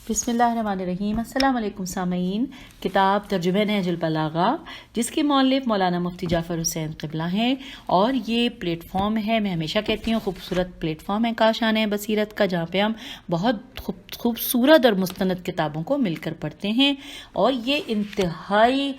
بسم اللہ الرحمن الرحیم۔ السلام علیکم سامعین۔ کتاب ترجمہ نہج البلاغہ جس کے مؤلف مولانا مفتی جعفر حسین قبلہ ہیں، اور یہ پلیٹ فارم ہے، میں ہمیشہ کہتی ہوں خوبصورت پلیٹ فارم ہے کاشانِ بصیرت کا، جہاں پہ ہم بہت خوبصورت اور مستند کتابوں کو مل کر پڑھتے ہیں، اور یہ انتہائی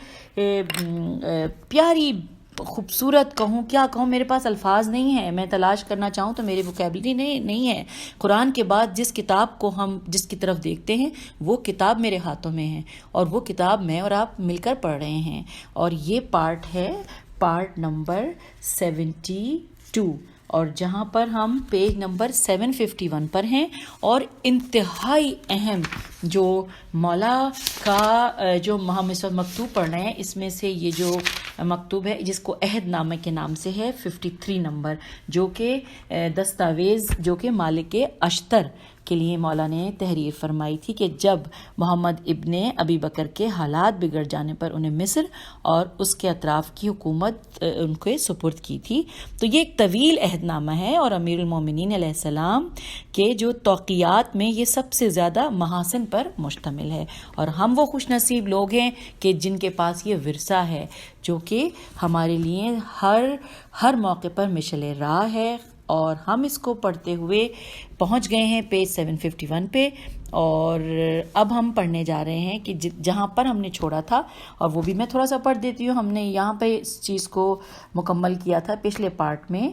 پیاری خوبصورت کیا کہوں، میرے پاس الفاظ نہیں ہیں، میں تلاش کرنا چاہوں تو میری وکیبلری نہیں ہے۔ قرآن کے بعد جس کتاب کو ہم جس کی طرف دیکھتے ہیں وہ کتاب میرے ہاتھوں میں ہے، اور وہ کتاب میں اور آپ مل کر پڑھ رہے ہیں، اور یہ پارٹ نمبر 72، اور جہاں پر ہم پیج نمبر 751 پر ہیں، اور انتہائی اہم جو مولا کا جو ہم اس وقت مکتوب پڑھ رہے ہیں، اس میں سے یہ جو مکتوب ہے جس کو عہد نامہ کے نام سے ہے 53 نمبر، جو کہ دستاویز جو کہ مالک اشتر کے لیے مولا نے تحریر فرمائی تھی کہ جب محمد ابن ابی بکر کے حالات بگڑ جانے پر انہیں مصر اور اس کے اطراف کی حکومت ان کے سپرد کی تھی۔ تو یہ ایک طویل عہد نامہ ہے، اور امیر المومنین علیہ السلام کے جو توقیات میں یہ سب سے زیادہ محاسن پر مشتمل ہے، اور ہم وہ خوش نصیب لوگ ہیں کہ جن کے پاس یہ ورثہ ہے جو کہ ہمارے لیے ہر موقع پر مشعل راہ ہے، اور ہم اس کو پڑھتے ہوئے پہنچ گئے ہیں پیج 751 پہ، اور اب ہم پڑھنے جا رہے ہیں کہ جہاں پر ہم نے چھوڑا تھا، اور وہ بھی میں تھوڑا سا پڑھ دیتی ہوں۔ ہم نے یہاں پہ اس چیز کو مکمل کیا تھا پچھلے پارٹ میں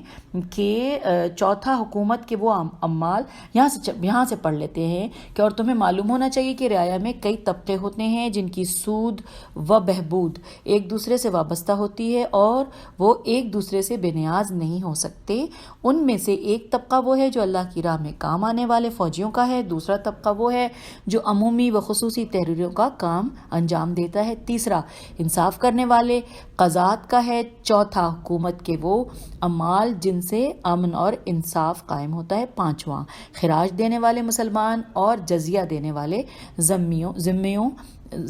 کہ چوتھا حکومت کے وہ عمال، یہاں سے پڑھ لیتے ہیں کہ اور تمہیں معلوم ہونا چاہیے کہ رعایا میں کئی طبقے ہوتے ہیں جن کی سود و بہبود ایک دوسرے سے وابستہ ہوتی ہے، اور وہ ایک دوسرے سے بے نیاز نہیں ہو سکتے۔ ان میں سے ایک طبقہ وہ ہے جو اللہ کی راہ میں کام آنے والے فوجیوں کا ہے، دوسرا طبقہ وہ ہے جو عمومی و خصوصی تحریروں کا کام انجام دیتا ہے، تیسرا انصاف کرنے والے قضات کا ہے، چوتھا حکومت کے وہ عمال جن سے امن اور انصاف قائم ہوتا ہے، پانچواں خراج دینے والے مسلمان اور جزیہ دینے والے ذمیوں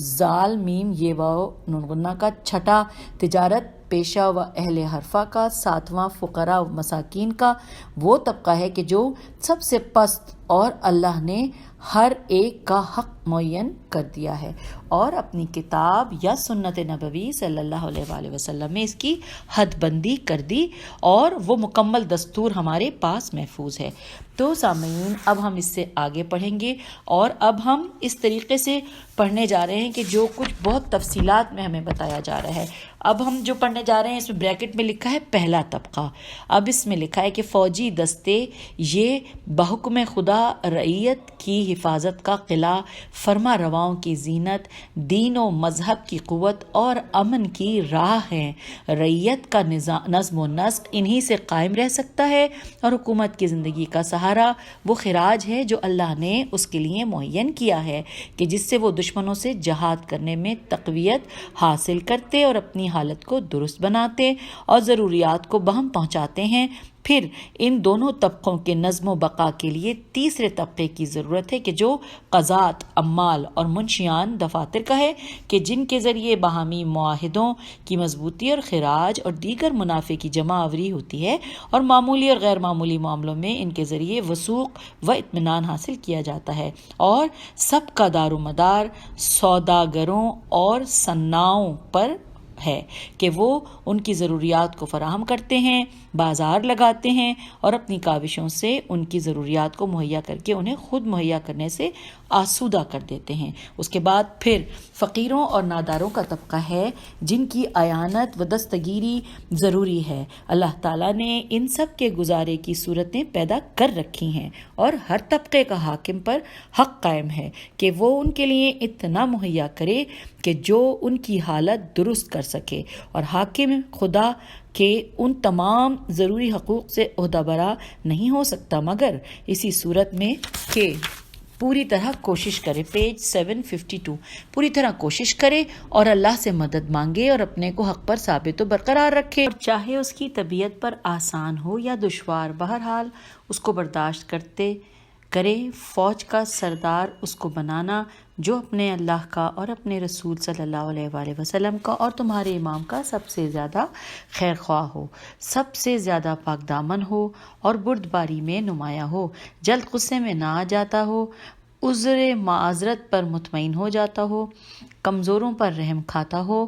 زال میم یہ واو نون غنہ کا، چھٹا تجارت پیشہ و اہل حرفہ کا، ساتواں فقراء و مساکین کا وہ طبقہ ہے کہ جو سب سے پست اور اللہ نے ہر ایک کا حق معین کر دیا ہے، اور اپنی کتاب یا سنت نبوی صلی اللہ علیہ وآلہ وسلم میں اس کی حد بندی کر دی، اور وہ مکمل دستور ہمارے پاس محفوظ ہے۔ تو سامعین اب ہم اس سے آگے پڑھیں گے، اور اب ہم اس طریقے سے پڑھنے جا رہے ہیں کہ جو کچھ بہت تفصیلات میں ہمیں بتایا جا رہا ہے۔ اب ہم جو پڑھنے جا رہے ہیں اس میں بریکٹ میں لکھا ہے پہلا طبقہ، اب اس میں لکھا ہے کہ فوجی دستے یہ بحکم خدا رعیت کی حفاظت کا قلعہ، فرما رواؤں کی زینت، دین و مذہب کی قوت اور امن کی راہ ہیں۔ رعیت کا نظم و نسق انہی سے قائم رہ سکتا ہے، اور حکومت کی زندگی کا سہارا وہ خراج ہے جو اللہ نے اس کے لیے معین کیا ہے کہ جس سے وہ دشمنوں سے جہاد کرنے میں تقویت حاصل کرتے اور اپنی حالت کو درست بناتے اور ضروریات کو بہم پہنچاتے ہیں۔ پھر ان دونوں طبقوں کے نظم و بقا کے لیے تیسرے طبقے کی ضرورت ہے کہ جو قضات، عمال اور منشیان دفاتر کا ہے کہ جن کے ذریعے باہمی معاہدوں کی مضبوطی اور خراج اور دیگر منافع کی جمع آوری ہوتی ہے، اور معمولی اور غیر معمولی معاملوں میں ان کے ذریعے وثوق و اطمینان حاصل کیا جاتا ہے، اور سب کا دار و مدار سوداگروں اور صناعوں پر ہے کہ وہ ان کی ضروریات کو فراہم کرتے ہیں، بازار لگاتے ہیں، اور اپنی کاوشوں سے ان کی ضروریات کو مہیا کر کے انہیں خود مہیا کرنے سے آسودہ کر دیتے ہیں۔ اس کے بعد پھر فقیروں اور ناداروں کا طبقہ ہے جن کی اعانت و دستگیری ضروری ہے۔ اللہ تعالیٰ نے ان سب کے گزارے کی صورتیں پیدا کر رکھی ہیں، اور ہر طبقے کا حاکم پر حق قائم ہے کہ وہ ان کے لیے اتنا مہیا کرے کہ جو ان کی حالت درست کر سکے، اور حاکم خدا کہ ان تمام ضروری حقوق سے عہدہ برا نہیں ہو سکتا مگر اسی صورت میں کہ پوری طرح کوشش کرے، پیج 752، پوری طرح کوشش کرے اور اللہ سے مدد مانگے اور اپنے کو حق پر ثابت و برقرار رکھے، اور چاہے اس کی طبیعت پر آسان ہو یا دشوار، بہرحال اس کو برداشت کرے۔ فوج کا سردار اس کو بنانا جو اپنے اللہ کا اور اپنے رسول صلی اللہ علیہ وآلہ وسلم کا اور تمہارے امام کا سب سے زیادہ خیر خواہ ہو، سب سے زیادہ پاک دامن ہو اور بردباری میں نمایاں ہو، جلد غصے میں نہ آ جاتا ہو، عذر معذرت پر مطمئن ہو جاتا ہو، کمزوروں پر رحم کھاتا ہو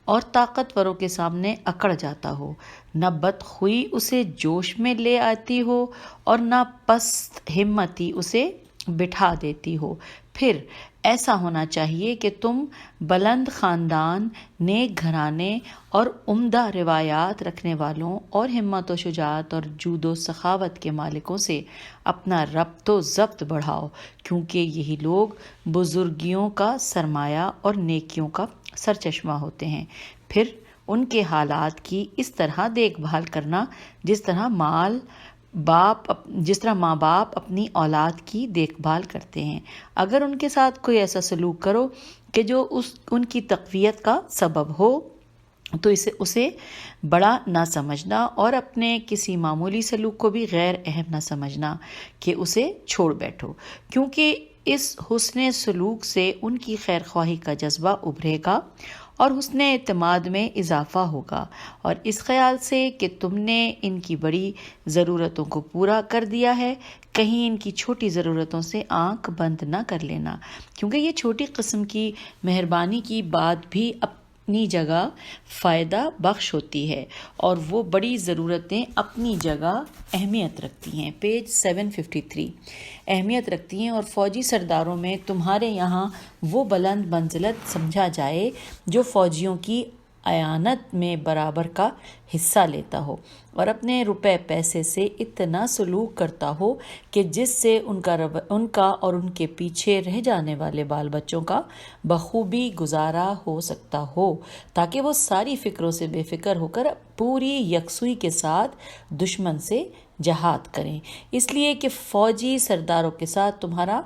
اور طاقتوروں کے سامنے اکڑ جاتا ہو، نہ بدخوئی اسے جوش میں لے آتی ہو اور نہ پست ہمتی اسے بٹھا دیتی ہو۔ پھر ایسا ہونا چاہیے کہ تم بلند خاندان، نیک گھرانے اور عمدہ روایات رکھنے والوں اور ہمت و شجاعت اور جود و سخاوت کے مالکوں سے اپنا ربط و ضبط بڑھاؤ، کیونکہ یہی لوگ بزرگیوں کا سرمایہ اور نیکیوں کا سرچشمہ ہوتے ہیں۔ پھر ان کے حالات کی اس طرح دیکھ بھال کرنا جس طرح ماں باپ اپنی اولاد کی دیکھ بھال کرتے ہیں۔ اگر ان کے ساتھ کوئی ایسا سلوک کرو کہ جو ان کی تقویت کا سبب ہو تو اسے بڑا نہ سمجھنا اور اپنے کسی معمولی سلوک کو بھی غیر اہم نہ سمجھنا کہ اسے چھوڑ بیٹھو، کیونکہ اس حسن سلوک سے ان کی خیر خواہی کا جذبہ ابھرے گا اور حسن اعتماد میں اضافہ ہوگا، اور اس خیال سے کہ تم نے ان کی بڑی ضرورتوں کو پورا کر دیا ہے، کہیں ان کی چھوٹی ضرورتوں سے آنکھ بند نہ کر لینا، کیونکہ یہ چھوٹی قسم کی مہربانی کی بات بھی اپنی جگہ فائدہ بخش ہوتی ہے، اور وہ بڑی ضرورتیں اپنی جگہ اہمیت رکھتی ہیں۔ پیج 753 اہمیت رکھتی ہیں، اور فوجی سرداروں میں تمہارے یہاں وہ بلند منزلت سمجھا جائے جو فوجیوں کی اعانت میں برابر کا حصہ لیتا ہو اور اپنے روپے پیسے سے اتنا سلوک کرتا ہو کہ جس سے ان کا اور ان کے پیچھے رہ جانے والے بال بچوں کا بخوبی گزارا ہو سکتا ہو، تاکہ وہ ساری فکروں سے بے فکر ہو کر پوری یکسوئی کے ساتھ دشمن سے جہاد کریں۔ اس لیے کہ فوجی سرداروں کے ساتھ تمہارا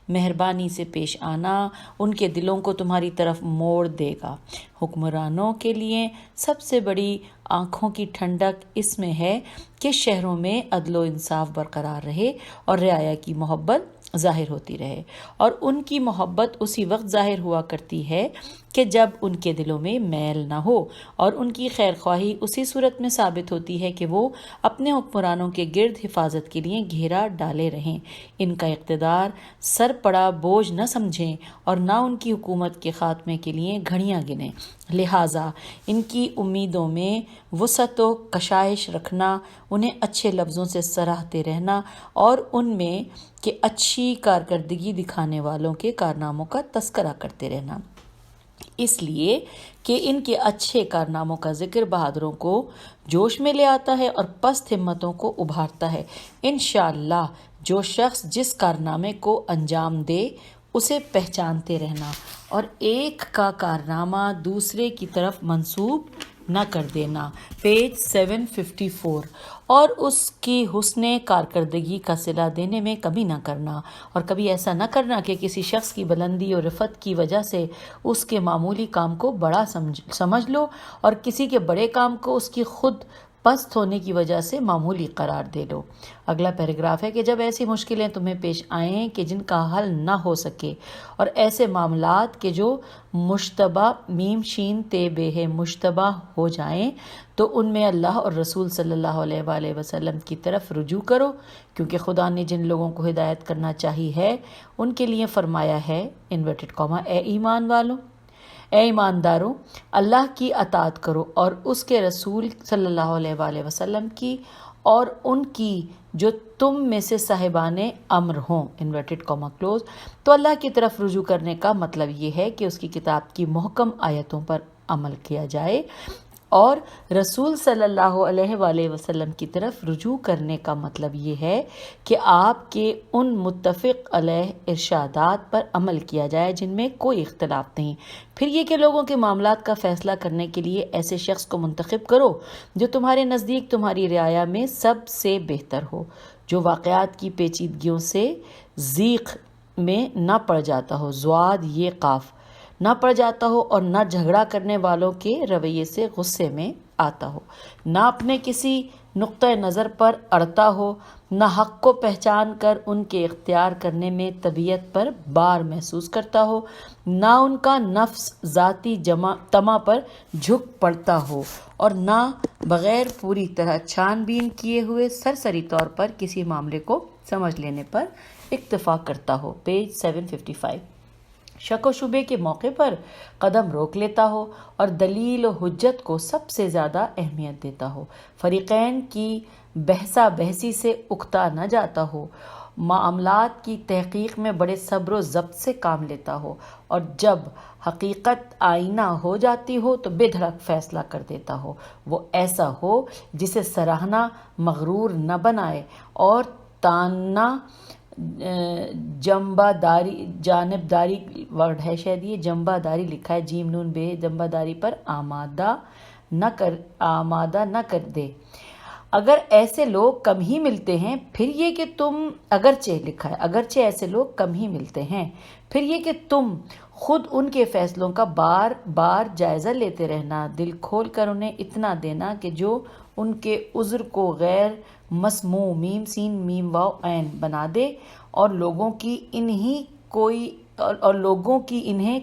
مہربانی سے پیش آنا ان کے دلوں کو تمہاری طرف موڑ دے گا۔ حکمرانوں کے لیے سب سے بڑی آنکھوں کی ٹھنڈک اس میں ہے کہ شہروں میں عدل و انصاف برقرار رہے اور رعایا کی محبت ظاہر ہوتی رہے، اور ان کی محبت اسی وقت ظاہر ہوا کرتی ہے کہ جب ان کے دلوں میں میل نہ ہو، اور ان کی خیر خواہی اسی صورت میں ثابت ہوتی ہے کہ وہ اپنے حکمرانوں کے گرد حفاظت کے لیے گھیرا ڈالے رہیں، ان کا اقتدار سر پڑا بوجھ نہ سمجھیں اور نہ ان کی حکومت کے خاتمے کے لیے گھڑیاں گنیں۔ لہٰذا ان کی امیدوں میں وسعت و کشائش رکھنا، انہیں اچھے لفظوں سے سراہتے رہنا اور ان میں کہ اچھی کارکردگی دکھانے والوں کے کارناموں کا تذکرہ کرتے رہنا، اس لیے کہ ان کے اچھے کارناموں کا ذکر بہادروں کو جوش میں لے آتا ہے اور پست ہمتوں کو ابھارتا ہے۔ انشاءاللہ جو شخص جس کارنامے کو انجام دے اسے پہچانتے رہنا اور ایک کا کارنامہ دوسرے کی طرف منسوب نہ کر دینا۔ پیج 754 اور اس کی حسن کارکردگی کا صلہ دینے میں کمی نہ کرنا، اور کبھی ایسا نہ کرنا کہ کسی شخص کی بلندی اور رفعت کی وجہ سے اس کے معمولی کام کو بڑا سمجھ لو اور کسی کے بڑے کام کو اس کی خود پست ہونے کی وجہ سے معمولی قرار دے لو۔ اگلا پیراگراف ہے کہ جب ایسی مشکلیں تمہیں پیش آئیں کہ جن کا حل نہ ہو سکے، اور ایسے معاملات کہ جو مشتبہ میم شین تے بے ہے مشتبہ ہو جائیں، تو ان میں اللہ اور رسول صلی اللہ علیہ وآلہ وسلم کی طرف رجوع کرو، کیونکہ خدا نے جن لوگوں کو ہدایت کرنا چاہی ہے ان کے لیے فرمایا ہے انورٹڈ کاما اے ایمان والوں، اے ایمانداروں، اللہ کی اطاعت کرو اور اس کے رسول صلی اللہ علیہ وآلہ وسلم کی، اور ان کی جو تم میں سے صاحبان امر ہوں انورٹڈ کاما کلوز۔ تو اللہ کی طرف رجوع کرنے کا مطلب یہ ہے کہ اس کی کتاب کی محکم آیتوں پر عمل کیا جائے، اور رسول صلی اللہ علیہ وآلہ وسلم کی طرف رجوع کرنے کا مطلب یہ ہے کہ آپ کے ان متفق علیہ ارشادات پر عمل کیا جائے جن میں کوئی اختلاف نہیں۔ پھر یہ کہ لوگوں کے معاملات کا فیصلہ کرنے کے لیے ایسے شخص کو منتخب کرو جو تمہارے نزدیک تمہاری رعایا میں سب سے بہتر ہو، جو واقعات کی پیچیدگیوں سے ضیق میں نہ پڑ جاتا ہو، زواد یہ قاف نہ پڑ جاتا ہو، اور نہ جھگڑا کرنے والوں کے رویے سے غصے میں آتا ہو، نہ اپنے کسی نقطۂ نظر پر اڑتا ہو، نہ حق کو پہچان کر ان کے اختیار کرنے میں طبیعت پر بار محسوس کرتا ہو، نہ ان کا نفس ذاتی طمع پر جھک پڑتا ہو، اور نہ بغیر پوری طرح چھان بین کیے ہوئے سرسری طور پر کسی معاملے کو سمجھ لینے پر اکتفا کرتا ہو۔ پیج 755۔ شک و شبے کے موقع پر قدم روک لیتا ہو اور دلیل و حجت کو سب سے زیادہ اہمیت دیتا ہو، فریقین کی بحثا بحثی سے اکتا نہ جاتا ہو، معاملات کی تحقیق میں بڑے صبر و ضبط سے کام لیتا ہو، اور جب حقیقت آئینہ ہو جاتی ہو تو بے دھڑک فیصلہ کر دیتا ہو، وہ ایسا ہو جسے سراہنا مغرور نہ بنائے اور تاننا جانبداری ورڈ ہے، شاید یہ جنبہ داری لکھا ہے، جیم نون بے، جنبہ داری پر آمادہ نہ کر دے۔ اگر ایسے لوگ کم ہی ملتے ہیں، پھر یہ کہ تم اگرچہ ایسے لوگ کم ہی ملتے ہیں، پھر یہ کہ تم خود ان کے فیصلوں کا بار بار جائزہ لیتے رہنا، دل کھول کر انہیں اتنا دینا کہ جو ان کے عذر کو غیر مسموع میم سین میم واو عین بنا دے، اور لوگوں کی انہیں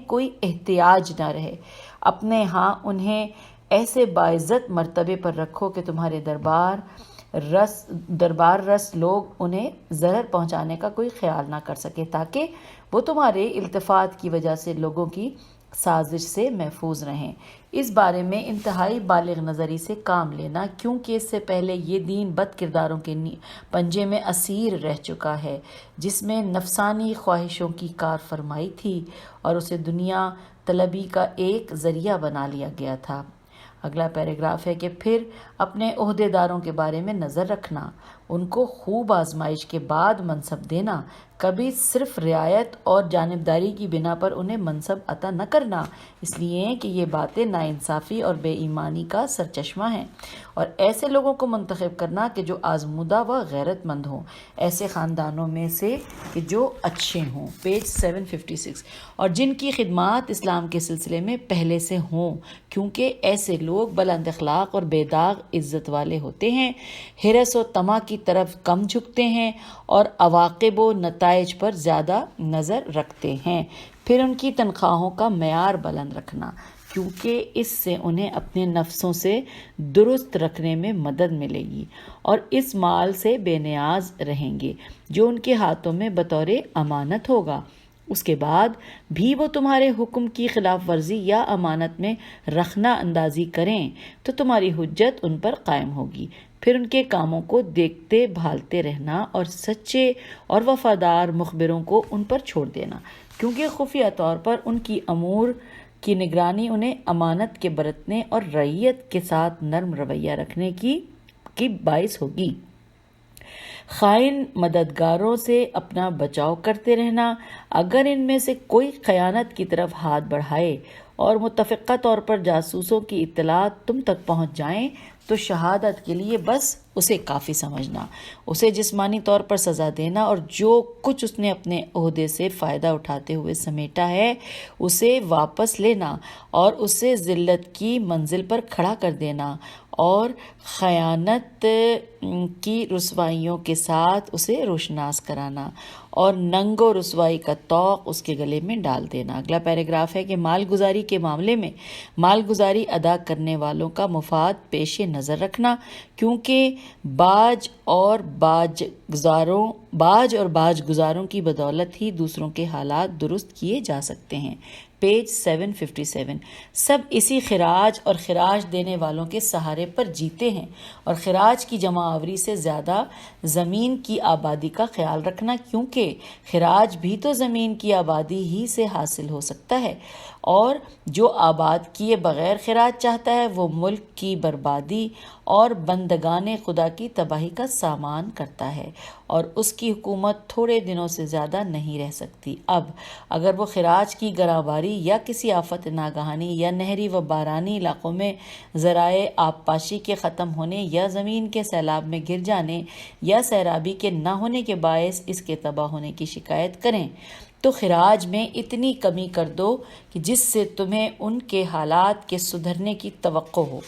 کوئی احتیاج نہ رہے۔ اپنے ہاں انہیں ایسے باعزت مرتبے پر رکھو کہ تمہارے دربار رس لوگ انہیں ضرر پہنچانے کا کوئی خیال نہ کر سکے، تاکہ وہ تمہارے التفات کی وجہ سے لوگوں کی سازش سے محفوظ رہیں۔ اس بارے میں انتہائی بالغ نظری سے کام لینا، کیونکہ اس سے پہلے یہ دین بد کرداروں کے پنجے میں اسیر رہ چکا ہے، جس میں نفسانی خواہشوں کی کار فرمائی تھی اور اسے دنیا طلبی کا ایک ذریعہ بنا لیا گیا تھا۔ اگلا پیراگراف ہے کہ پھر اپنے عہدے داروں کے بارے میں نظر رکھنا، ان کو خوب آزمائش کے بعد منصب دینا، کبھی صرف رعایت اور جانبداری کی بنا پر انہیں منصب عطا نہ کرنا، اس لیے کہ یہ باتیں ناانصافی اور بے ایمانی کا سرچشمہ ہیں، اور ایسے لوگوں کو منتخب کرنا کہ جو آزمودہ و غیرت مند ہوں، ایسے خاندانوں میں سے کہ جو اچھے ہوں۔ پیج 756۔ اور جن کی خدمات اسلام کے سلسلے میں پہلے سے ہوں، کیونکہ ایسے لوگ بلند اخلاق اور بے داغ عزت والے ہوتے ہیں، حرص و طمع کی طرف کم جھکتے ہیں اور عواقب و نتائج پر زیادہ نظر رکھتے ہیں۔ پھر ان کی تنخواہوں کا معیار بلند رکھنا، کیونکہ اس سے انہیں اپنے نفسوں سے درست رکھنے میں مدد ملے گی، اور اس مال سے بے نیاز رہیں گے جو ان کے ہاتھوں میں بطور امانت ہوگا۔ اس کے بعد بھی وہ تمہارے حکم کی خلاف ورزی یا امانت میں رخنہ اندازی کریں تو تمہاری حجت ان پر قائم ہوگی۔ پھر ان کے کاموں کو دیکھتے بھالتے رہنا اور سچے اور وفادار مخبروں کو ان پر چھوڑ دینا، کیونکہ خفیہ طور پر ان کی امور کی نگرانی انہیں امانت کے برتنے اور رعیت کے ساتھ نرم رویہ رکھنے کی باعث ہوگی۔ خائن مددگاروں سے اپنا بچاؤ کرتے رہنا، اگر ان میں سے کوئی خیانت کی طرف ہاتھ بڑھائے اور متفقہ طور پر جاسوسوں کی اطلاعات تم تک پہنچ جائیں تو شہادت کے لیے بس اسے کافی سمجھنا، اسے جسمانی طور پر سزا دینا، اور جو کچھ اس نے اپنے عہدے سے فائدہ اٹھاتے ہوئے سمیٹا ہے اسے واپس لینا، اور اسے ذلت کی منزل پر کھڑا کر دینا، اور خیانت کی رسوائیوں کے ساتھ اسے روشناس کرانا، اور ننگ و رسوائی کا طوق اس کے گلے میں ڈال دینا۔ اگلا پیراگراف ہے کہ مال گزاری کے معاملے میں مال گزاری ادا کرنے والوں کا مفاد پیش نظر رکھنا، کیونکہ باج اور باج گزاروں کی بدولت ہی دوسروں کے حالات درست کیے جا سکتے ہیں۔ پیج 757۔ سب اسی خراج اور خراج دینے والوں کے سہارے پر جیتے ہیں، اور خراج کی جمع آوری سے زیادہ زمین کی آبادی کا خیال رکھنا، کیونکہ خراج بھی تو زمین کی آبادی ہی سے حاصل ہو سکتا ہے، اور جو آباد کیے بغیر خراج چاہتا ہے وہ ملک کی بربادی اور بندگان خدا کی تباہی کا سامان کرتا ہے، اور اس کی حکومت تھوڑے دنوں سے زیادہ نہیں رہ سکتی۔ اب اگر وہ خراج کی گراں یا کسی آفت ناگہانی یا نہری و بارانی علاقوں میں ذرائع آبپاشی کے ختم ہونے یا زمین کے سیلاب میں گر جانے یا سیرابی کے نہ ہونے کے باعث اس کے تباہ ہونے کی شکایت کریں تو خراج میں اتنی کمی کر دو کہ جس سے تمہیں ان کے حالات کے سدھرنے کی توقع ہو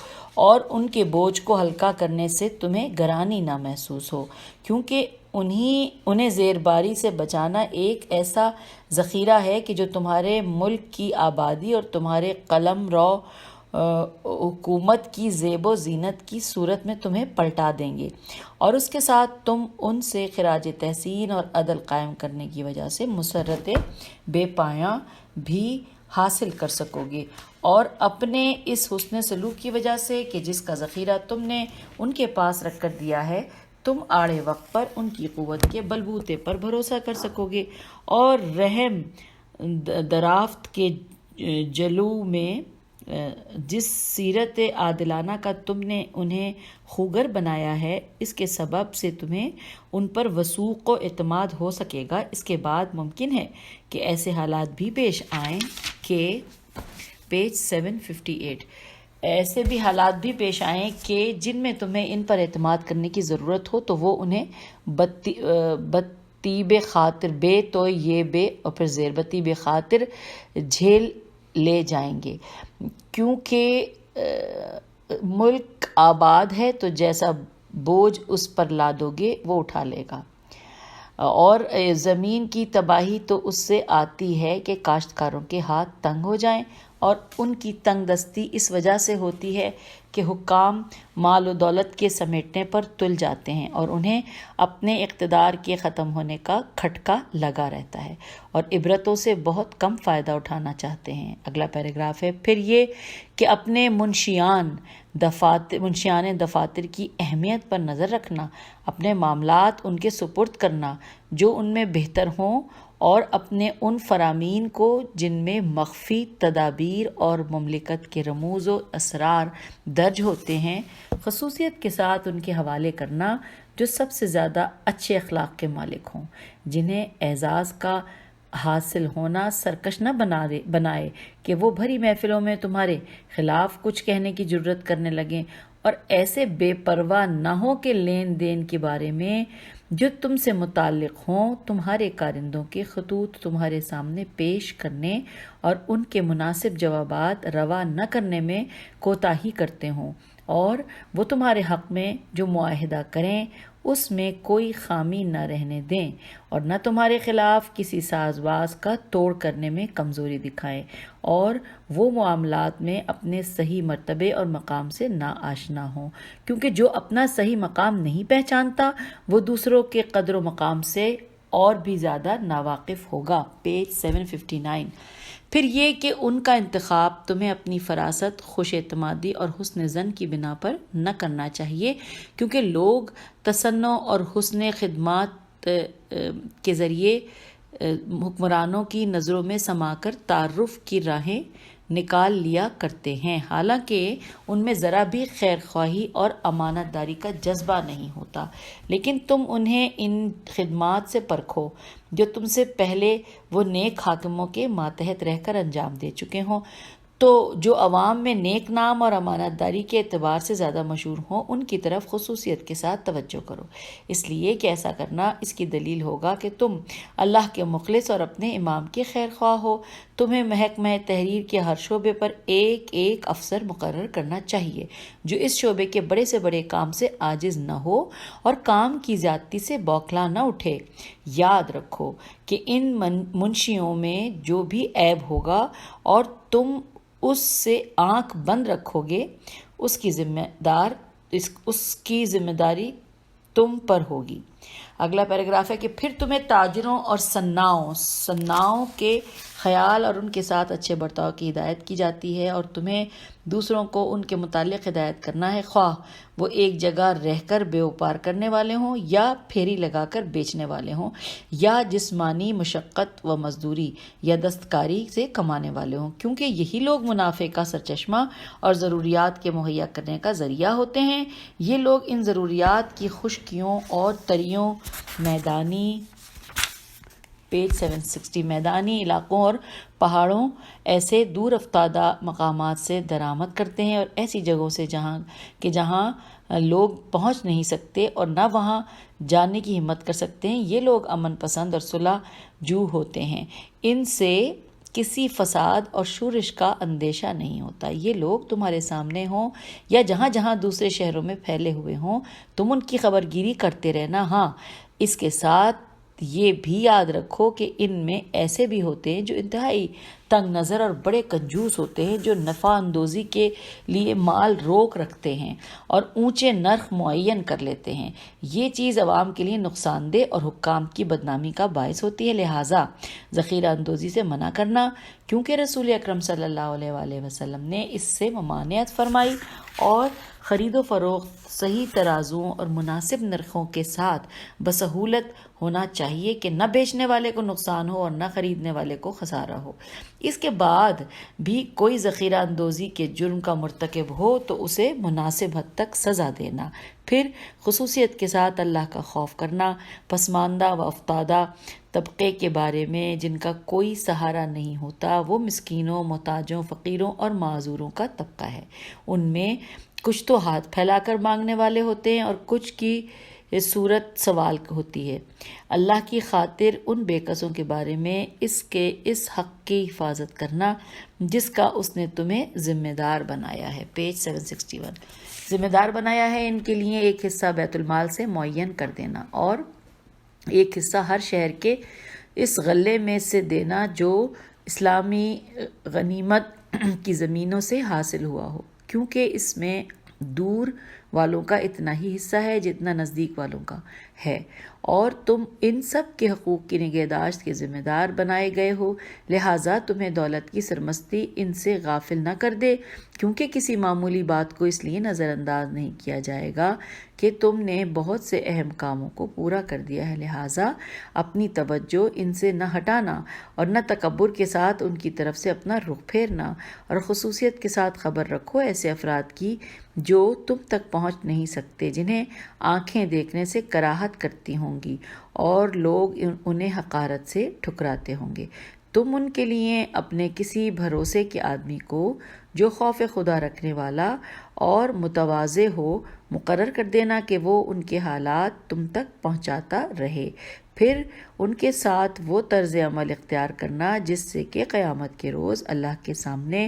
اور ان کے بوجھ کو ہلکا کرنے سے تمہیں گرانی نہ محسوس ہو، کیونکہ انہیں زیر باری سے بچانا ایک ایسا ذخیرہ ہے کہ جو تمہارے ملک کی آبادی اور تمہارے قلم رو حکومت کی زیب و زینت کی صورت میں تمہیں پلٹا دیں گے، اور اس کے ساتھ تم ان سے خراج تحسین اور عدل قائم کرنے کی وجہ سے مسرت بے پایاں بھی حاصل کر سکو گے، اور اپنے اس حسن سلوک کی وجہ سے کہ جس کا ذخیرہ تم نے ان کے پاس رکھ کر دیا ہے، تم آڑے وقت پر ان کی قوت کے بلبوتے پر بھروسہ کر سکو گے، اور رحم درافت کے جلو میں جس سیرت عادلانہ کا تم نے انہیں خوگر بنایا ہے، اس کے سبب سے تمہیں ان پر وثوق و اعتماد ہو سکے گا۔ اس کے بعد ممکن ہے کہ ایسے حالات بھی پیش آئیں کہ پیج 758 ایسے بھی حالات بھی پیش آئیں کہ جن میں تمہیں ان پر اعتماد کرنے کی ضرورت ہو، تو وہ انہیں بطیب خاطر، بے تو یہ بے اور پھر زیر بطیب خاطر جھیل لے جائیں گے، کیونکہ ملک آباد ہے تو جیسا بوجھ اس پر لادو گے وہ اٹھا لے گا، اور زمین کی تباہی تو اس سے آتی ہے کہ کاشتکاروں کے ہاتھ تنگ ہو جائیں، اور ان کی تنگ دستی اس وجہ سے ہوتی ہے کہ حکام مال و دولت کے سمیٹنے پر تل جاتے ہیں اور انہیں اپنے اقتدار کے ختم ہونے کا کھٹکا لگا رہتا ہے، اور عبرتوں سے بہت کم فائدہ اٹھانا چاہتے ہیں۔ اگلا پیراگراف ہے، پھر یہ کہ اپنے منشیان دفاتر کی اہمیت پر نظر رکھنا، اپنے معاملات ان کے سپرد کرنا جو ان میں بہتر ہوں، اور اپنے ان فرامین کو جن میں مخفی تدابیر اور مملکت کے رموز و اسرار درج ہوتے ہیں، خصوصیت کے ساتھ ان کے حوالے کرنا جو سب سے زیادہ اچھے اخلاق کے مالک ہوں، جنہیں اعزاز کا حاصل ہونا سرکش نہ بنائے کہ وہ بھری محفلوں میں تمہارے خلاف کچھ کہنے کی جرت کرنے لگیں، اور ایسے بے پرواہ نہ ہو کہ لین دین کے بارے میں جو تم سے متعلق ہوں، تمہارے کارندوں کے خطوط تمہارے سامنے پیش کرنے اور ان کے مناسب جوابات روا نہ کرنے میں کوتاہی کرتے ہوں، اور وہ تمہارے حق میں جو معاہدہ کریں اس میں کوئی خامی نہ رہنے دیں، اور نہ تمہارے خلاف کسی ساز باز کا توڑ کرنے میں کمزوری دکھائیں، اور وہ معاملات میں اپنے صحیح مرتبے اور مقام سے نا آشنا ہوں، کیونکہ جو اپنا صحیح مقام نہیں پہچانتا وہ دوسروں کے قدر و مقام سے اور بھی زیادہ ناواقف ہوگا۔ پیج 759 پھر یہ کہ ان کا انتخاب تمہیں اپنی فراست، خوش اعتمادی اور حسن ظن کی بنا پر نہ کرنا چاہیے، کیونکہ لوگ تصنع اور حسن خدمات کے ذریعے حکمرانوں کی نظروں میں سما کر تعارف کی راہیں نکال لیا کرتے ہیں، حالانکہ ان میں ذرا بھی خیر خواہی اور امانت داری کا جذبہ نہیں ہوتا، لیکن تم انہیں ان خدمات سے پرکھو جو تم سے پہلے وہ نیک حاکموں کے ماتحت رہ کر انجام دے چکے ہوں، تو جو عوام میں نیک نام اور امانت داری کے اعتبار سے زیادہ مشہور ہوں ان کی طرف خصوصیت کے ساتھ توجہ کرو، اس لیے کہ ایسا کرنا اس کی دلیل ہوگا کہ تم اللہ کے مخلص اور اپنے امام کے خیر خواہ ہو۔ تمہیں محکمہ تحریر کے ہر شعبے پر ایک ایک افسر مقرر کرنا چاہیے جو اس شعبے کے بڑے سے بڑے کام سے عاجز نہ ہو اور کام کی زیادتی سے بوکھلا نہ اٹھے۔ یاد رکھو کہ ان منشیوں میں جو بھی عیب ہوگا اور تم اس سے آنکھ بند رکھو گے، اس کی ذمہ داری تم پر ہوگی۔ اگلا پیراگراف ہے کہ پھر تمہیں تاجروں اور صناعوں کے خیال اور ان کے ساتھ اچھے برتاؤ کی ہدایت کی جاتی ہے، اور تمہیں دوسروں کو ان کے متعلق ہدایت کرنا ہے، خواہ وہ ایک جگہ رہ کر بیوپار کرنے والے ہوں یا پھیری لگا کر بیچنے والے ہوں، یا جسمانی مشقت و مزدوری یا دستکاری سے کمانے والے ہوں، کیونکہ یہی لوگ منافع کا سرچشمہ اور ضروریات کے مہیا کرنے کا ذریعہ ہوتے ہیں۔ یہ لوگ ان ضروریات کی خشکیوں اور تریوں پیج 760 میدانی علاقوں اور پہاڑوں ایسے دور افتادہ مقامات سے درآمد کرتے ہیں، اور ایسی جگہوں سے جہاں لوگ پہنچ نہیں سکتے اور نہ وہاں جانے کی ہمت کر سکتے ہیں۔ یہ لوگ امن پسند اور صلح جو ہوتے ہیں، ان سے کسی فساد اور شورش کا اندیشہ نہیں ہوتا۔ یہ لوگ تمہارے سامنے ہوں یا جہاں جہاں دوسرے شہروں میں پھیلے ہوئے ہوں، تم ان کی خبر گیری کرتے رہنا۔ ہاں، اس کے ساتھ یہ بھی یاد رکھو کہ ان میں ایسے بھی ہوتے ہیں جو انتہائی تنگ نظر اور بڑے کنجوس ہوتے ہیں، جو نفع اندوزی کے لیے مال روک رکھتے ہیں اور اونچے نرخ معین کر لیتے ہیں۔ یہ چیز عوام کے لیے نقصان دہ اور حکام کی بدنامی کا باعث ہوتی ہے، لہٰذا ذخیرہ اندوزی سے منع کرنا، کیونکہ رسول اکرم صلی اللہ علیہ وآلہ وسلم نے اس سے ممانعت فرمائی، اور خرید و فروخت صحیح ترازوؤں اور مناسب نرخوں کے ساتھ بسہولت ہونا چاہیے کہ نہ بیچنے والے کو نقصان ہو اور نہ خریدنے والے کو خسارہ ہو۔ اس کے بعد بھی کوئی ذخیرہ اندوزی کے جرم کا مرتکب ہو تو اسے مناسب حد تک سزا دینا، پھر خصوصیت کے ساتھ اللہ کا خوف کرنا، پسماندہ و افتادہ طبقے کے بارے میں جن کا کوئی سہارا نہیں ہوتا، وہ مسکینوں، محتاجوں، فقیروں اور معذوروں کا طبقہ ہے۔ ان میں کچھ تو ہاتھ پھیلا کر مانگنے والے ہوتے ہیں اور کچھ کی صورت سوال ہوتی ہے۔ اللہ کی خاطر ان بے کسوں کے بارے میں اس حق کی حفاظت کرنا جس کا اس نے تمہیں ذمہ دار بنایا ہے۔ پیج 761۔ ذمہ دار بنایا ہے، ان کے لیے ایک حصہ بیت المال سے معین کر دینا اور ایک حصہ ہر شہر کے اس غلے میں سے دینا جو اسلامی غنیمت کی زمینوں سے حاصل ہوا ہو، کیونکہ اس میں دور والوں کا اتنا ہی حصہ ہے جتنا نزدیک والوں کا ہے، اور تم ان سب کے حقوق کی نگہداشت کے ذمہ دار بنائے گئے ہو، لہٰذا تمہیں دولت کی سرمستی ان سے غافل نہ کر دے، کیونکہ کسی معمولی بات کو اس لیے نظر انداز نہیں کیا جائے گا کہ تم نے بہت سے اہم کاموں کو پورا کر دیا ہے، لہٰذا اپنی توجہ ان سے نہ ہٹانا اور نہ تکبر کے ساتھ ان کی طرف سے اپنا رخ پھیرنا، اور خصوصیت کے ساتھ خبر رکھو ایسے افراد کی جو تم تک پہنچ نہیں سکتے، جنہیں آنکھیں دیکھنے سے کراہت کرتی ہوں گی اور لوگ انہیں حقارت سے ٹھکراتے ہوں گے۔ تم ان کے لیے اپنے کسی بھروسے کے آدمی کو جو خوف خدا رکھنے والا اور متواضع ہو مقرر کر دینا کہ وہ ان کے حالات تم تک پہنچاتا رہے، پھر ان کے ساتھ وہ طرز عمل اختیار کرنا جس سے کہ قیامت کے روز اللہ کے سامنے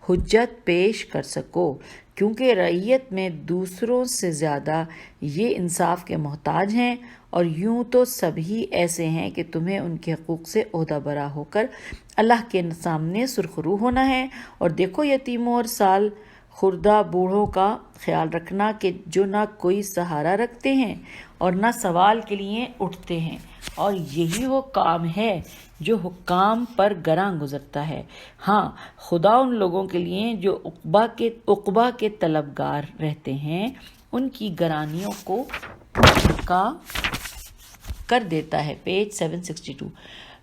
حجت پیش کر سکو، کیونکہ رعیت میں دوسروں سے زیادہ یہ انصاف کے محتاج ہیں، اور یوں تو سبھی ایسے ہیں کہ تمہیں ان کے حقوق سے عہدہ برا ہو کر اللہ کے سامنے سرخرو ہونا ہے۔ اور دیکھو یتیموں اور سال خوردہ بوڑھوں کا خیال رکھنا کہ جو نہ کوئی سہارا رکھتے ہیں اور نہ سوال کے لیے اٹھتے ہیں، اور یہی وہ کام ہے جو حکام پر گراں گزرتا ہے۔ ہاں، خدا ان لوگوں کے لیے جو عقبہ کے طلبگار رہتے ہیں ان کی گرانیوں کو ہلکا کر دیتا ہے۔ پیج 762۔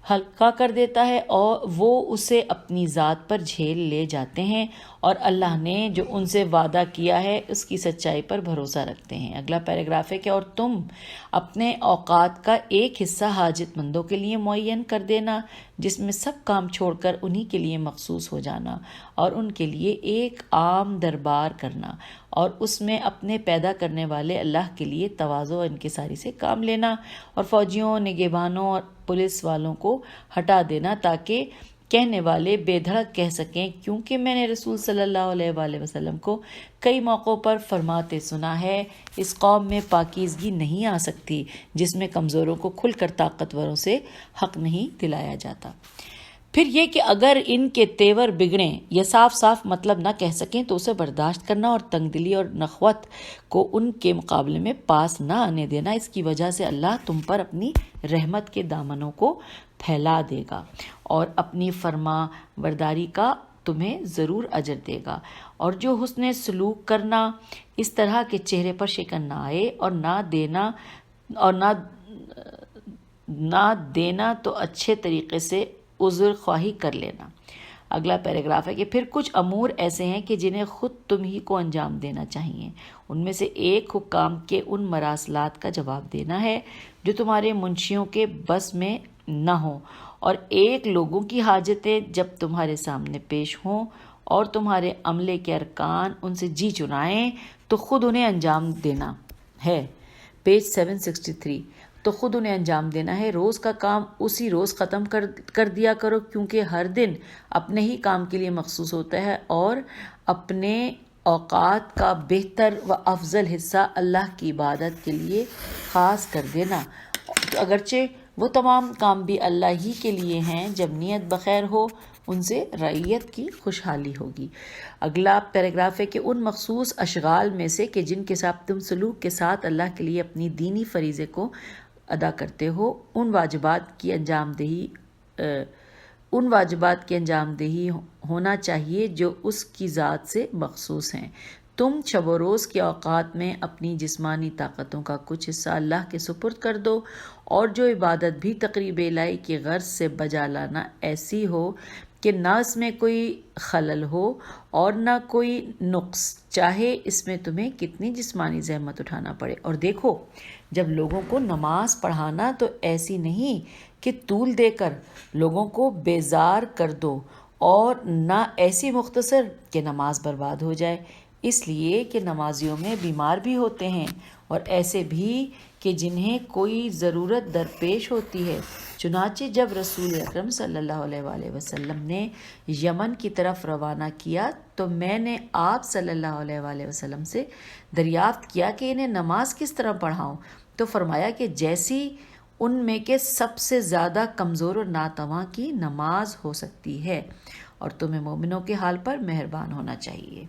ہلکا کر دیتا ہے اور وہ اسے اپنی ذات پر جھیل لے جاتے ہیں، اور اللہ نے جو ان سے وعدہ کیا ہے اس کی سچائی پر بھروسہ رکھتے ہیں۔ اگلا پیراگراف ہے کہ اور تم اپنے اوقات کا ایک حصہ حاجت مندوں کے لیے معین کر دینا، جس میں سب کام چھوڑ کر انہی کے لیے مخصوص ہو جانا، اور ان کے لیے ایک عام دربار کرنا، اور اس میں اپنے پیدا کرنے والے اللہ کے لیے تواضع و انکساری سے کام لینا، اور فوجیوں، نگہبانوں اور پولیس والوں کو ہٹا دینا تاکہ کہنے والے بے دھڑک کہہ سکیں، کیونکہ میں نے رسول صلی اللہ علیہ وآلہ وسلم کو کئی موقعوں پر فرماتے سنا ہے، اس قوم میں پاکیزگی نہیں آ سکتی جس میں کمزوروں کو کھل کر طاقتوروں سے حق نہیں دلایا جاتا۔ پھر یہ کہ اگر ان کے تیور بگڑیں یا صاف صاف مطلب نہ کہہ سکیں تو اسے برداشت کرنا، اور تنگ دلی اور نخوت کو ان کے مقابلے میں پاس نہ آنے دینا، اس کی وجہ سے اللہ تم پر اپنی رحمت کے دامنوں کو پھیلا دے گا اور اپنی فرما برداری کا تمہیں ضرور اجر دے گا۔ اور جو حسن سلوک کرنا اس طرح کے چہرے پر شکن نہ آئے، اور نہ دینا تو اچھے طریقے سے عذر خواہی کر لینا۔ اگلا پیراگراف ہے کہ پھر کچھ امور ایسے ہیں کہ جنہیں خود تم ہی کو انجام دینا چاہیے۔ ان میں سے ایک حکام کے ان مراسلات کا جواب دینا ہے جو تمہارے منشیوں کے بس میں نہ ہوں، اور ایک لوگوں کی حاجتیں جب تمہارے سامنے پیش ہوں اور تمہارے عملے کے ارکان ان سے جی چرائیں تو خود انہیں انجام دینا ہے۔ پیج 763۔ تو خود انہیں انجام دینا ہے، روز کا کام اسی روز ختم کر دیا کرو، کیونکہ ہر دن اپنے ہی کام کے لیے مخصوص ہوتا ہے، اور اپنے اوقات کا بہتر و افضل حصہ اللہ کی عبادت کے لیے خاص کر دینا۔ اگرچہ وہ تمام کام بھی اللہ ہی کے لیے ہیں، جب نیت بخیر ہو ان سے رعیت کی خوشحالی ہوگی۔ اگلا پیراگراف ہے کہ ان مخصوص اشغال میں سے کہ جن کے ساتھ تم سلوک کے ساتھ اللہ کے لیے اپنی دینی فریضے کو ادا کرتے ہو، ان واجبات کی انجام دہی ہونا چاہیے جو اس کی ذات سے مخصوص ہیں۔ تم شب و روز کے اوقات میں اپنی جسمانی طاقتوں کا کچھ حصہ اللہ کے سپرد کر دو، اور جو عبادت بھی تقریب الہی کی غرض سے بجا لانا ایسی ہو کہ نہ اس میں کوئی خلل ہو اور نہ کوئی نقص، چاہے اس میں تمہیں کتنی جسمانی زحمت اٹھانا پڑے۔ اور دیکھو، جب لوگوں کو نماز پڑھانا تو ایسی نہیں کہ طول دے کر لوگوں کو بیزار کر دو، اور نہ ایسی مختصر کہ نماز برباد ہو جائے، اس لیے کہ نمازیوں میں بیمار بھی ہوتے ہیں اور ایسے بھی کہ جنہیں کوئی ضرورت درپیش ہوتی ہے۔ چنانچہ جب رسول اکرم صلی اللہ علیہ وآلہ وسلم نے یمن کی طرف روانہ کیا تو میں نے آپ صلی اللہ علیہ وآلہ وسلم سے دریافت کیا کہ انہیں نماز کس طرح پڑھاؤں، تو فرمایا کہ جیسی ان میں کے سب سے زیادہ کمزور اور ناتواں کی نماز ہو سکتی ہے، اور تمہیں مومنوں کے حال پر مہربان ہونا چاہیے۔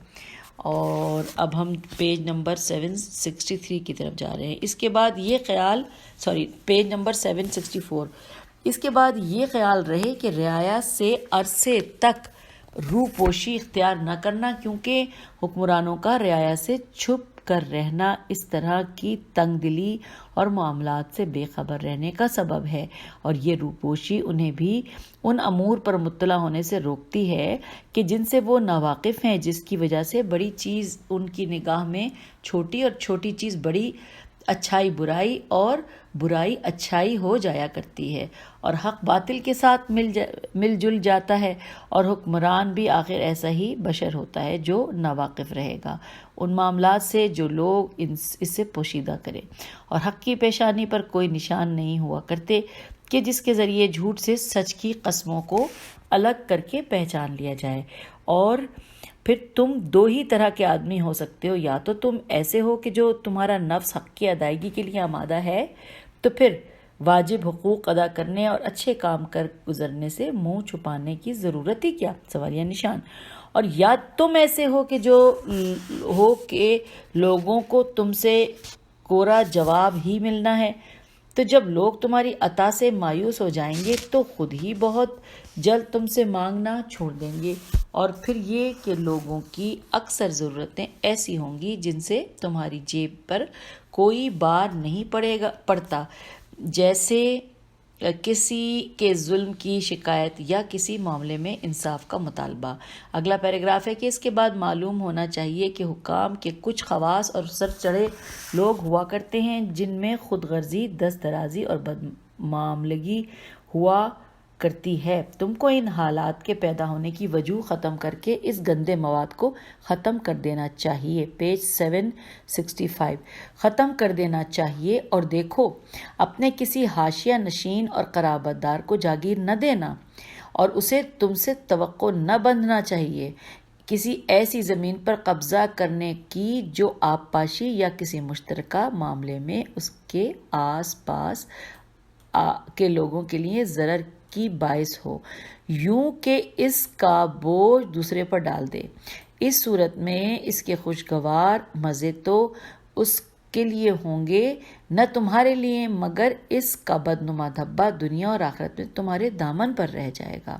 اور اب ہم پیج نمبر 763 کی طرف جا رہے ہیں۔ اس کے بعد یہ خیال پیج نمبر 764، اس کے بعد یہ خیال رہے کہ رعایا سے عرصے تک روپوشی اختیار نہ کرنا، کیونکہ حکمرانوں کا رعایا سے چھپ کر رہنا اس طرح کی تنگ دلی اور معاملات سے بے خبر رہنے کا سبب ہے، اور یہ روپوشی انہیں بھی ان امور پر مطلع ہونے سے روکتی ہے کہ جن سے وہ ناواقف ہیں، جس کی وجہ سے بڑی چیز ان کی نگاہ میں چھوٹی اور چھوٹی چیز بڑی اچھائی برائی اور برائی اچھائی ہو جایا کرتی ہے، اور حق باطل کے ساتھ مل جل جاتا ہے، اور حکمران بھی آخر ایسا ہی بشر ہوتا ہے جو ناواقف رہے گا ان معاملات سے جو لوگ اس سے پوشیدہ کرے، اور حق کی پیشانی پر کوئی نشان نہیں ہوا کرتے کہ جس کے ذریعے جھوٹ سے سچ کی قسموں کو الگ کر کے پہچان لیا جائے۔ اور پھر تم دو ہی طرح کے آدمی ہو سکتے ہو، یا تو تم ایسے ہو کہ جو تمہارا نفس حق کی ادائیگی کے لیے آمادہ ہے، تو پھر واجب حقوق ادا کرنے اور اچھے کام کر گزرنے سے منہ چھپانے کی ضرورت ہی کیا، سوالیہ نشان۔ اور یا تم ایسے ہو کہ لوگوں کو تم سے کورا جواب ہی ملنا ہے، تو جب لوگ تمہاری عطا سے مایوس ہو جائیں گے تو خود ہی بہت جلد تم سے مانگنا چھوڑ دیں گے، اور پھر یہ کہ لوگوں کی اکثر ضرورتیں ایسی ہوں گی جن سے تمہاری جیب پر کوئی بار نہیں پڑتا، جیسے کسی کے ظلم کی شکایت یا کسی معاملے میں انصاف کا مطالبہ۔ اگلا پیراگراف ہے کہ اس کے بعد معلوم ہونا چاہیے کہ حکام کے کچھ خواص اور سر چڑھے لوگ ہوا کرتے ہیں جن میں خود غرضی، دست درازی اور بدمعاملگی ہوا کرتی ہے۔ تم کو ان حالات کے پیدا ہونے کی وجوہ ختم کر کے اس گندے مواد کو ختم کر دینا چاہیے۔ پیج 765 ختم کر دینا چاہیے، اور دیکھو اپنے کسی حاشیہ نشین اور قرابت دار کو جاگیر نہ دینا، اور اسے تم سے توقع نہ بندھنا چاہیے کسی ایسی زمین پر قبضہ کرنے کی جو آب پاشی یا کسی مشترکہ معاملے میں اس کے آس پاس کے لوگوں کے لیے ضرر کی باعث ہو، یوں کہ اس کا بوجھ دوسرے پر ڈال دے۔ اس صورت میں اس کے خوشگوار مزے تو اس کے لیے ہوں گے، نہ تمہارے لیے، مگر اس کا بدنما دھبا دنیا اور آخرت میں تمہارے دامن پر رہ جائے گا۔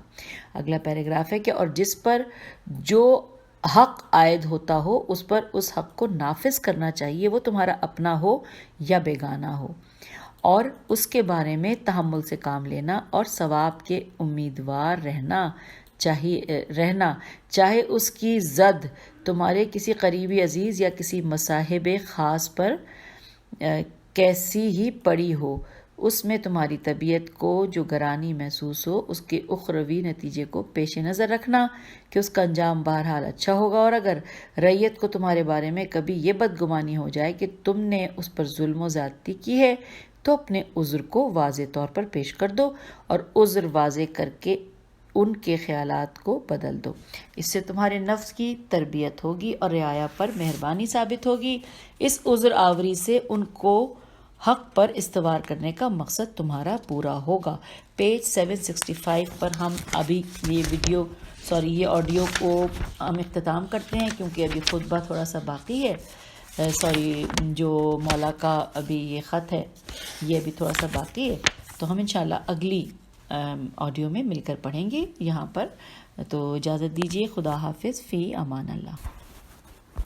اگلا پیراگراف ہے کہ اور جس پر جو حق عائد ہوتا ہو اس پر اس حق کو نافذ کرنا چاہیے، وہ تمہارا اپنا ہو یا بیگانہ ہو، اور اس کے بارے میں تحمل سے کام لینا اور ثواب کے امیدوار رہنا چاہے اس کی زد تمہارے کسی قریبی عزیز یا کسی مصاحب خاص پر کیسی ہی پڑی ہو، اس میں تمہاری طبیعت کو جو گرانی محسوس ہو اس کے اخروی نتیجے کو پیش نظر رکھنا کہ اس کا انجام بہرحال اچھا ہوگا، اور اگر رعیت کو تمہارے بارے میں کبھی یہ بدگمانی ہو جائے کہ تم نے اس پر ظلم و زیادتی کی ہے تو اپنے عذر کو واضح طور پر پیش کر دو، اور عذر واضح کر کے ان کے خیالات کو بدل دو۔ اس سے تمہارے نفس کی تربیت ہوگی اور رعایا پر مہربانی ثابت ہوگی۔ اس عذر آوری سے ان کو حق پر استوار کرنے کا مقصد تمہارا پورا ہوگا۔ پیج 765 پر ہم ابھی یہ آڈیو کو ہم اختتام کرتے ہیں، کیونکہ ابھی خطبہ تھوڑا سا باقی ہے، جو مولا کا ابھی یہ خط ہے یہ ابھی تھوڑا سا باقی ہے، تو ہم انشاءاللہ اگلی آڈیو میں مل کر پڑھیں گے یہاں پر۔ تو اجازت دیجیے، خدا حافظ، فی امان اللہ۔